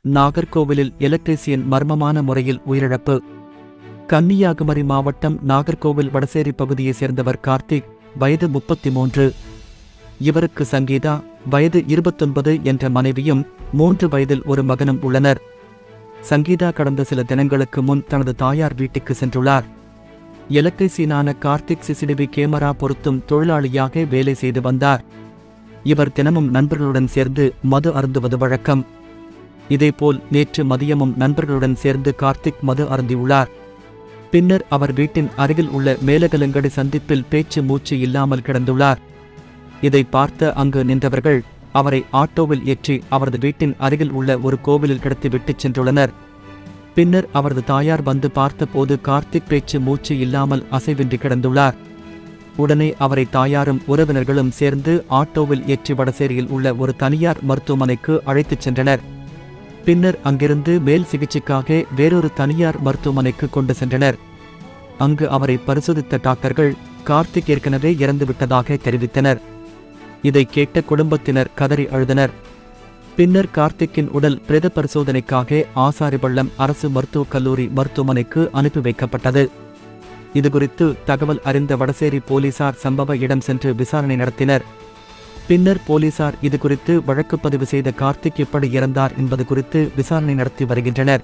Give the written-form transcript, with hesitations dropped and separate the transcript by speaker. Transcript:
Speaker 1: நாகர்கோவிலில் எலக்ட்ரீசியன் மர்மமான முறையில் உயிரிழப்பு. கன்னியாகுமரி மாவட்டம் நாகர்கோவில் வடசேரி பகுதியைச் சேர்ந்தவர் கார்த்திக், வயது 33. இவருக்கு சங்கீதா, வயது 29 என்ற மனைவியும் 3 வயதில் ஒரு மகனும் உள்ளனர். சங்கீதா கடந்த சில தினங்களுக்கு முன் தனது தாயார் வீட்டுக்கு சென்றுள்ளார். எலக்ட்ரீசியனான கார்த்திக் சிசிடிவி கேமரா பொருத்தும் தொழிலாளியாக வேலை செய்து வந்தார். இவர் தினமும் நண்பர்களுடன் சேர்ந்து மது அருந்துவது வழக்கம். இதேபோல் நேற்று மதியமும் நண்பர்களுடன் சேர்ந்து கார்த்திக் மது அருந்தியுள்ளார். பின்னர் அவர் வீட்டின் அருகில் உள்ள மேலகலங்கடி சந்திப்பில் பேச்சு மூச்சு இல்லாமல் கிடந்துள்ளார். இதை பார்த்த அங்கு நின்றவர்கள் அவரை ஆட்டோவில் ஏற்றி அவரது வீட்டின் அருகில் உள்ள ஒரு கோவிலில் கிடத்திவிட்டுச் சென்றுள்ளனர். பின்னர் அவரது தாயார் வந்து பார்த்தபோது கார்த்திக் பேச்சு மூச்சு இல்லாமல் அசைவின்றி கிடந்துள்ளார். உடனே அவரை தாயாரும் உறவினர்களும் சேர்ந்து ஆட்டோவில் ஏற்றி வடசேரியில் உள்ள ஒரு தனியார் மருத்துவமனைக்கு அழைத்துச் சென்றனர். பின்னர் அங்கிருந்து மேல் சிகிச்சைக்காக வேறொரு தனியார் மருத்துவமனைக்கு கொண்டு சென்றனர். அங்கு அவரை பரிசோதித்த டாக்டர்கள் கார்த்திக் ஏற்கனவே இறந்துவிட்டதாக தெரிவித்தனர். இதை கேட்ட குடும்பத்தினர் கதறி அழுதனர். பின்னர் கார்த்திக்கின் உடல் பிரேத பரிசோதனைக்காக ஆசாரிபள்ளம் அரசு மருத்துவக் கல்லூரி மருத்துவமனைக்கு அனுப்பி வைக்கப்பட்டது. இதுகுறித்து தகவல் அறிந்த வடசேரி போலீசார் சம்பவ இடம் சென்று விசாரணை நடத்தினர். பின்னர் போலீசார் இதுகுறித்து வழக்கு பதிவு செய்த கார்த்திக் எப்படி இறந்தார் என்பது குறித்து விசாரணை நடத்தி வருகின்றனர்.